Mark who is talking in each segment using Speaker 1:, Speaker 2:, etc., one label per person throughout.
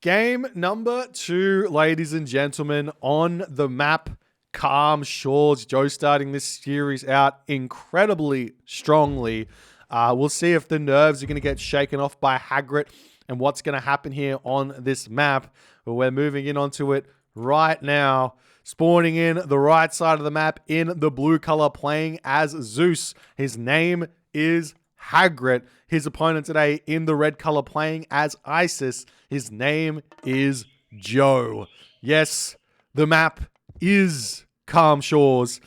Speaker 1: Game number 2, ladies and gentlemen, on the map, Calm Shores. Joe starting this series out incredibly strongly. We'll see if the nerves are going to get shaken off by Hagrid and what's going to happen here on this map. But we're moving in onto it right now. Spawning in the right side of the map in the blue color, playing as Zeus. His name is Hagrid. His opponent today in the red color, playing as Isis. His name is Joe. Yes, the map is Calm Shores.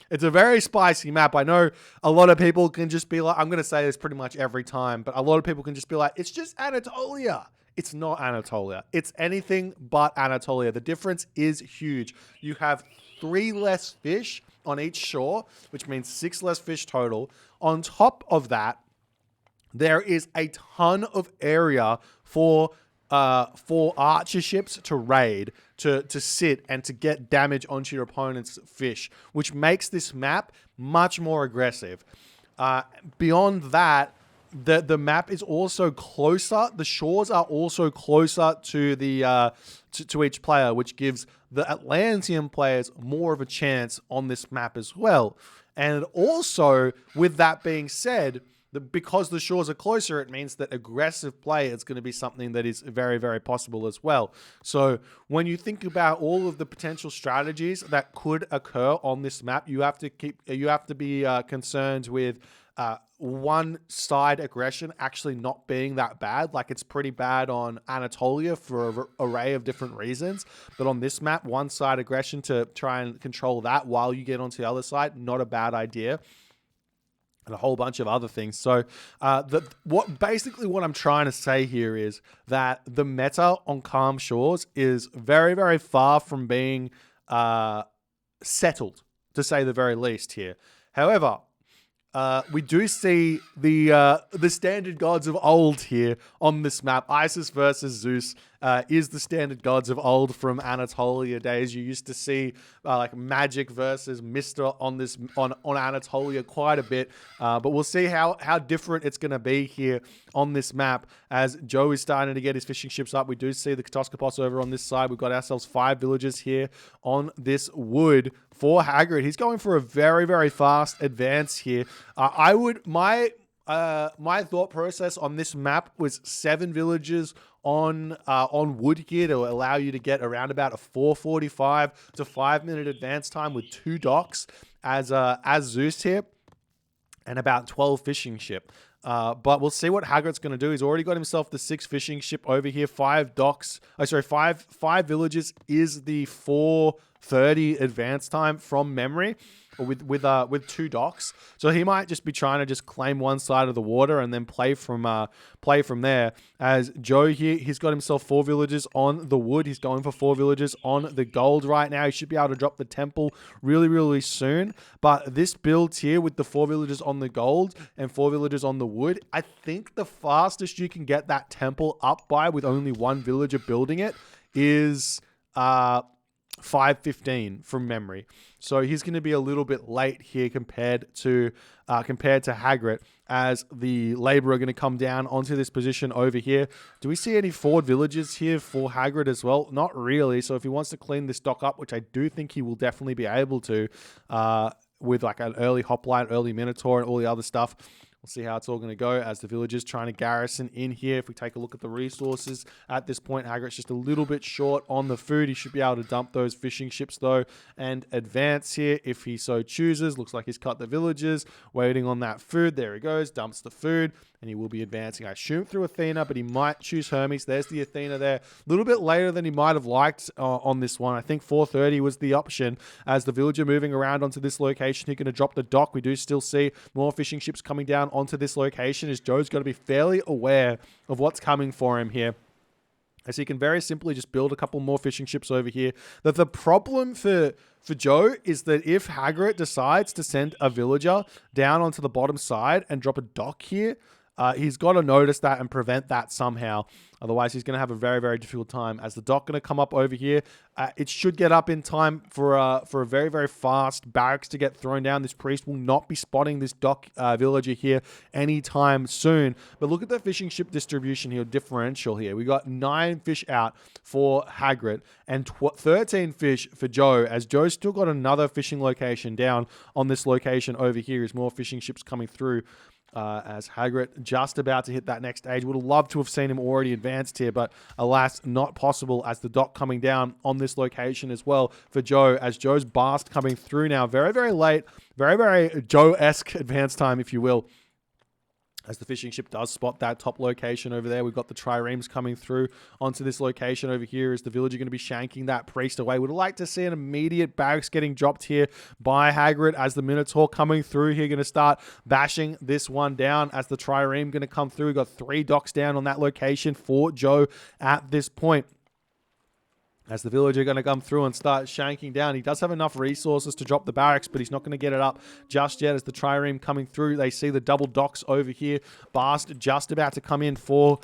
Speaker 1: It's a very spicy map. I know a lot of people can just be like, I'm going to say this pretty much every time, but a lot of people can just be like, it's just Anatolia. It's not Anatolia. It's anything but Anatolia. The difference is huge. You have 3 less fish on each shore, which means 6 less fish total. On top of that, there is a ton of area for archer ships to raid, to sit and to get damage onto your opponent's fish, which makes this map much more aggressive. Beyond that, the map is also closer. The shores are also closer to the to each player, which gives the Atlantean players more of a chance on this map as well. And also, with that being said, because the shores are closer, it means that aggressive play is going to be something that is very, very possible as well. So when you think about all of the potential strategies that could occur on this map, you have to be concerned with one side aggression actually not being that bad. Like, it's pretty bad on Anatolia for an array of different reasons, but on this map, one side aggression to try and control that while you get onto the other side, not a bad idea. And a whole bunch of other things. So what I'm trying to say here is that the meta on Calm Shores is very, very far from being settled, to say the very least here. However, we do see the standard gods of old here on this map. Isis versus Zeus is the standard gods of old from Anatolia days. You used to see like Magic versus Mister on Anatolia quite a bit, but we'll see how different it's going to be here on this map as Joe is starting to get his fishing ships up. We do see the Katoskopos over on this side. We've got ourselves 5 villages here on this wood for Hagrid. He's going for a very, very fast advance here. My thought process on this map was 7 villages on wood here to allow you to get around about a 4:45 to 5 minute advance time with 2 docks as Zeus here, and about 12 fishing ship. But we'll see what Hagrid's going to do. He's already got himself the 6 fishing ship over here. 5 docks. Five villages is the 4:30 advance time from memory, with 2 docks. So he might just be trying to just claim one side of the water and then play from there. As Joe here, he's got himself 4 villages on the wood. He's going for 4 villages on the gold right now. He should be able to drop the temple really, really soon. But this build here with the 4 villages on the gold and 4 villages on the wood, I think the fastest you can get that temple up by with only 1 villager building it is 5:15 from memory. So he's going to be a little bit late here compared to Hagrid, as the labor are going to come down onto this position over here. Do we see any forward villages here for Hagrid as well? Not really. So if he wants to clean this dock up, which I do think he will definitely be able to, with like an early hoplite, early minotaur, and all the other stuff. We'll see how it's all going to go as the villagers trying to garrison in here. If we take a look at the resources at this point, Hagrid's just a little bit short on the food. He should be able to dump those fishing ships though and advance here if he so chooses. Looks like he's cut the villagers, waiting on that food. There he goes, dumps the food, and he will be advancing, I assume, through Athena, but he might choose Hermes. There's the Athena there. A little bit later than he might have liked on this one. I think 4:30 was the option. As the villager moving around onto this location, he's going to drop the dock. We do still see more fishing ships coming down onto this location, as Joe's got to be fairly aware of what's coming for him here. As he can very simply just build a couple more fishing ships over here. That the problem for Joe is that if Hagrid decides to send a villager down onto the bottom side and drop a dock here, He's got to notice that and prevent that somehow. Otherwise, he's going to have a very, very difficult time. As the dock going to come up over here, it should get up in time for a very, very fast barracks to get thrown down. This priest will not be spotting this dock villager here anytime soon. But look at the fishing ship distribution here, differential here. We got 9 fish out for Hagrid and 13 fish for Joe, as Joe's still got another fishing location down on this location over here. As more fishing ships coming through. As Hagrid just about to hit that next stage. Would have loved to have seen him already advanced here, but alas, not possible, as the dock coming down on this location as well for Joe, as Joe's Bast coming through now. Very, very late. Very, very Joe-esque advance time, if you will. As the fishing ship does spot that top location over there. We've got the triremes coming through onto this location over here. Is the villager going to be shanking that priest away? Would like to see an immediate barracks getting dropped here by Hagrid, as the Minotaur coming through here, going to start bashing this one down as the trireme going to come through. We've got 3 docks down on that location for Joe at this point. As the villager going to come through and start shanking down. He does have enough resources to drop the barracks, but he's not going to get it up just yet. As the trireme coming through, they see the double docks over here. Bast just about to come in for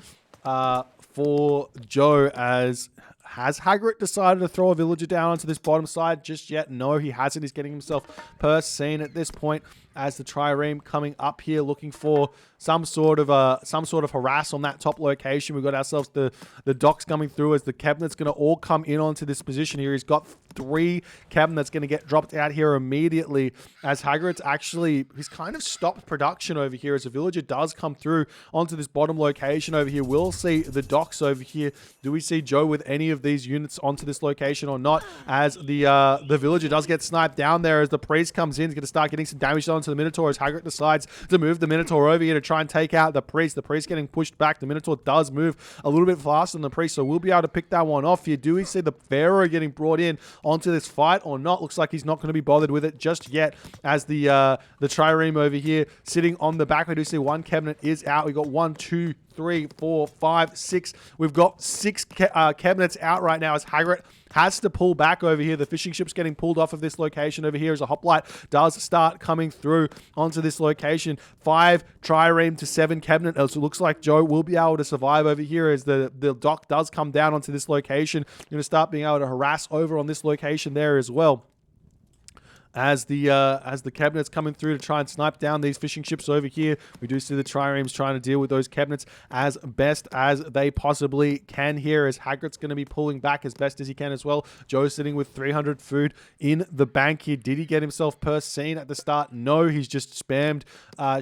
Speaker 1: Joe, as... Has Hagrid decided to throw a villager down onto this bottom side just yet? No, he hasn't. He's getting himself per scene at this point, as the trireme coming up here looking for some sort of harass on that top location. We've got ourselves the docks coming through, as the cabinet's going to all come in onto this position here. He's got 3 cabinets going to get dropped out here immediately, as Hagrid's he's kind of stopped production over here, as a villager does come through onto this bottom location over here. We'll see the docks over here. Do we see Joe with any of these units onto this location or not, as the villager does get sniped down there, as the priest comes in. He's going to start getting some damage done to the Minotaur, as Hagrid decides to move the Minotaur over here to try and take out the priest. The priest getting pushed back. The Minotaur does move a little bit faster than the priest, so we'll be able to pick that one off here. Do we see the Pharaoh getting brought in onto this fight or not? Looks like he's not going to be bothered with it just yet, as the trireme over here sitting on the back. We do see 1 cabinet is out. We got 1, 2, 3, 4, 5, 6. We've got 6 cabinets out right now, as Hagrid has to pull back over here. The fishing ship's getting pulled off of this location over here, as a hoplite does start coming through onto this location. 5 trireme to 7 cabinet. So it looks like Joe will be able to survive over here, as the dock does come down onto this location. You're going to start being able to harass over on this location there as well. As the cabinets coming through to try and snipe down these fishing ships over here. We do see the triremes trying to deal with those cabinets as best as they possibly can here, as Hagrid's going to be pulling back as best as he can as well. Joe's sitting with 300 food in the bank here. Did he get himself per scene at the start? No, he's just spammed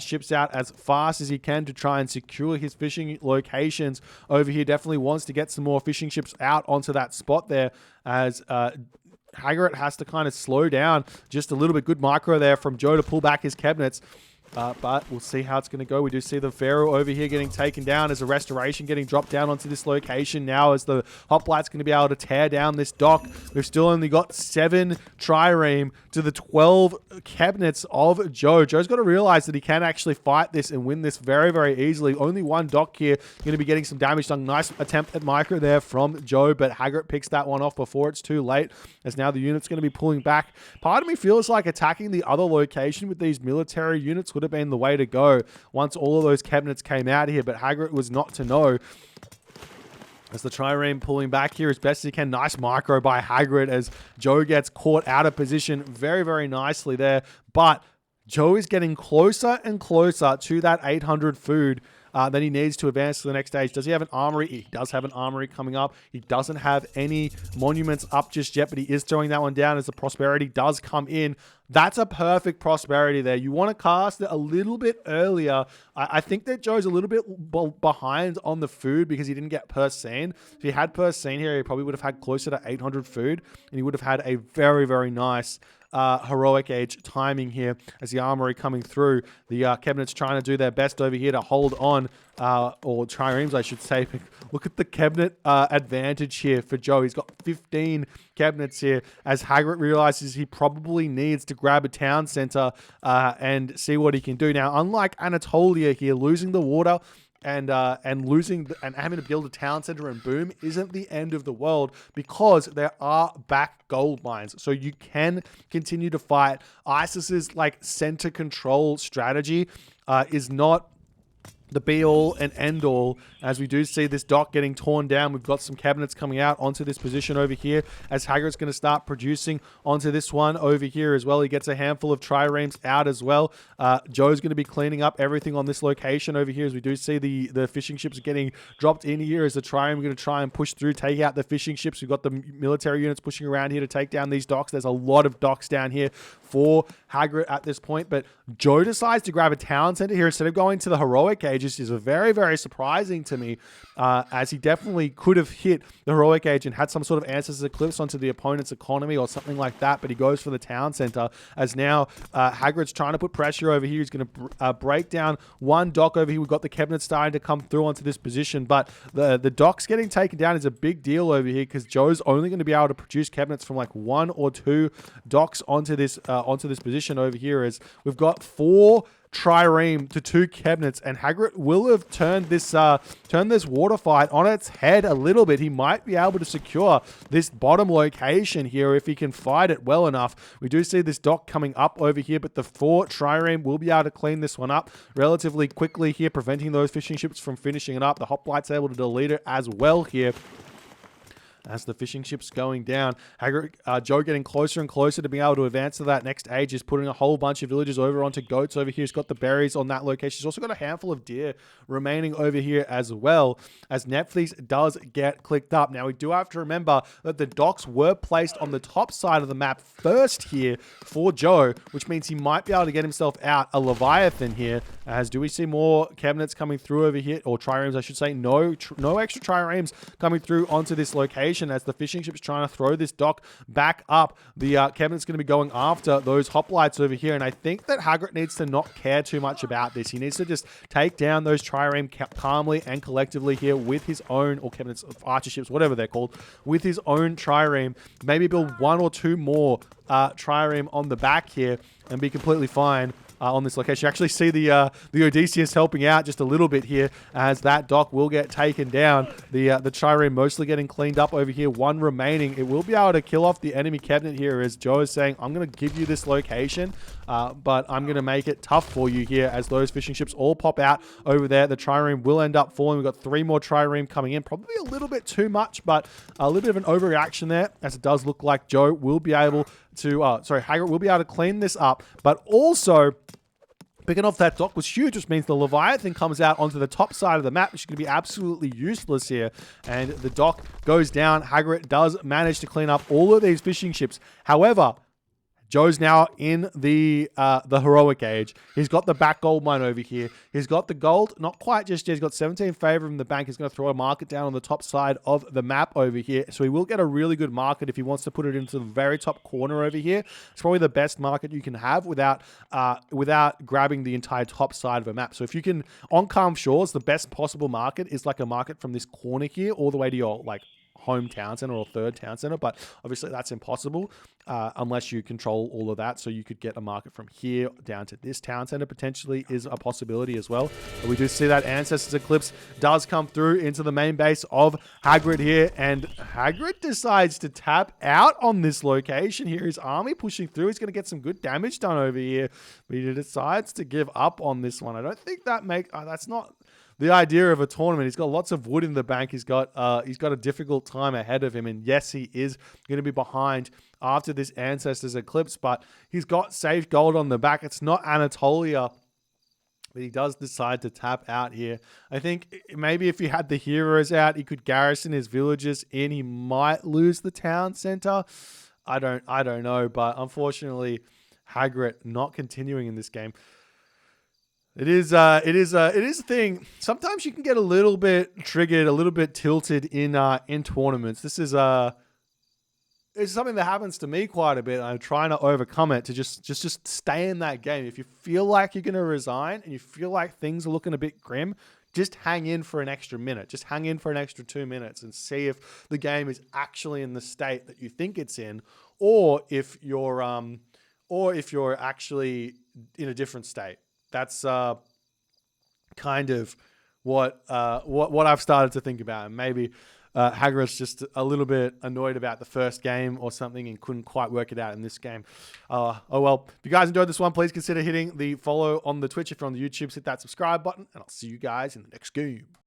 Speaker 1: ships out as fast as he can to try and secure his fishing locations over here. Definitely wants to get some more fishing ships out onto that spot there, as Hagrid has to kind of slow down just a little bit. Good micro there from Joe to pull back his cabinets. But we'll see how it's going to go. We do see the Pharaoh over here getting taken down, as a restoration getting dropped down onto this location now, as the hoplite's going to be able to tear down this dock. We've still only got 7 trireme to the 12 cabinets of Joe. Joe's got to realize that he can actually fight this and win this very, very easily. Only 1 dock here going to be getting some damage done. Nice attempt at micro there from Joe, but Hagrid picks that one off before it's too late, as now the unit's going to be pulling back. Part of me feels like attacking the other location with these military units would have been the way to go once all of those cabinets came out here, but Hagrid was not to know. As the trireme pulling back here as best as he can. Nice micro by Hagrid, as Joe gets caught out of position very, very nicely there. But Joe is getting closer and closer to that 800 food that he needs to advance to the next stage. Does he have an armory? He does have an armory coming up. He doesn't have any monuments up just yet, but he is throwing that one down as the prosperity does come in. That's a perfect prosperity there. You want to cast it a little bit earlier. I think that Joe's a little bit behind on the food because he didn't get per scene. If he had per scene here, he probably would have had closer to 800 food, and he would have had a very, very nice heroic age timing here as the armory coming through. The cabinets trying to do their best over here to hold on, or triremes I should say. Look at the cabinet advantage here for Joe. He's got 15 cabinets here, as Hagrid realizes he probably needs to grab a town center and see what he can do. Now, unlike Anatolia here, losing the water and having to build a town center and boom isn't the end of the world, because there are back gold mines, so you can continue to fight. ISIS's like center control strategy is not the be-all and end-all, as we do see this dock getting torn down. We've got some cabinets coming out onto this position over here, as Hagrid's going to start producing onto this one over here as well. He gets a handful of triremes out as well. Joe's going to be cleaning up everything on this location over here, as we do see the fishing ships getting dropped in here, as the trireme going to try and push through, take out the fishing ships. We've got the military units pushing around here to take down these docks. There's a lot of docks down here for Hagrid at this point, but Joe decides to grab a town center here instead of going to the heroic age. Is very, very surprising to me, as he definitely could have hit the heroic age and had some sort of Ancestors Eclipse onto the opponent's economy or something like that, but he goes for the town center, as now Hagrid's trying to put pressure over here. He's going to break down one dock over here. We've got the cabinet starting to come through onto this position, but the docks getting taken down is a big deal over here, because Joe's only going to be able to produce cabinets from like 1 or 2 docks onto this position over here, as we've got 4 trireme to 2 cabinets, and Hagrid will have turned this water fight on its head a little bit. He might be able to secure this bottom location here if he can fight it well enough. We do see this dock coming up over here, but the 4 trireme will be able to clean this one up relatively quickly here, preventing those fishing ships from finishing it up. The hoplite's able to delete it as well here, as the fishing ship's going down. Joe getting closer and closer to being able to advance to that next age. Is putting a whole bunch of villagers over onto goats over here. He's got the berries on that location. He's also got a handful of deer remaining over here as well, as Netflix does get clicked up. Now, we do have to remember that the docks were placed on the top side of the map first here for Joe, which means he might be able to get himself out a Leviathan here. As do we see more cabinets coming through over here, or triremes, I should say. No extra triremes coming through onto this location, as the fishing ship's trying to throw this dock back up. The cabinet's going to be going after those hoplites over here, and I think that Hagrid needs to not care too much about this. He needs to just take down those trireme calmly and collectively here with his own, or cabinets, archer ships, whatever they're called, with his own trireme. Maybe build 1 or 2 more trireme on the back here and be completely fine on this location. You actually see the Odysseus helping out just a little bit here, as that dock will get taken down. The trireme mostly getting cleaned up over here. 1 remaining. It will be able to kill off the enemy cabinet here, as Joe is saying, I'm going to give you this location, but I'm going to make it tough for you here, as those fishing ships all pop out over there. The trireme will end up falling. We've got 3 more trireme coming in. Probably a little bit too much, but a little bit of an overreaction there, as it does look like Joe will be able to, Hagrid will be able to clean this up, but also picking off that dock was huge, which means the Leviathan comes out onto the top side of the map, which is going to be absolutely useless here. And the dock goes down. Hagrid does manage to clean up all of these fishing ships. However, Joe's now in the heroic age. He's got the back gold mine over here. He's got the gold, not quite just yet. He's got 17 favor in the bank. He's going to throw a market down on the top side of the map over here. So he will get a really good market if he wants to put it into the very top corner over here. It's probably the best market you can have without grabbing the entire top side of a map. So if you can, on Calm Shores, the best possible market is like a market from this corner here all the way to your like home town center or third town center, but obviously that's impossible unless you control all of that. So you could get a market from here down to this town center potentially is a possibility as well. But we do see that Ancestors Eclipse does come through into the main base of Hagrid here, and Hagrid decides to tap out on this location here. His army pushing through. He's going to get some good damage done over here, but he decides to give up on this one. I don't think that that's not the idea of a tournament. He's got lots of wood in the bank. He's got a difficult time ahead of him, and yes, he is going to be behind after this Ancestors Eclipse, but he's got safe gold on the back. It's not Anatolia, but he does decide to tap out here. I think maybe if he had the heroes out, he could garrison his villagers in. He might lose the town center. I don't know, but unfortunately, Hagrid not continuing in this game. It is a thing. Sometimes you can get a little bit triggered, a little bit tilted in tournaments. This is it's something that happens to me quite a bit. I'm trying to overcome it to just stay in that game. If you feel like you're going to resign and you feel like things are looking a bit grim, just hang in for an extra minute. Just hang in for an extra 2 minutes and see if the game is actually in the state that you think it's in, or if you're actually in a different state. That's kind of what I've started to think about, and maybe Hagrid's just a little bit annoyed about the first game or something and couldn't quite work it out in this game. Oh well. If you guys enjoyed this one, please consider hitting the follow on the Twitch. If you're on the YouTube, hit that subscribe button, and I'll see you guys in the next game.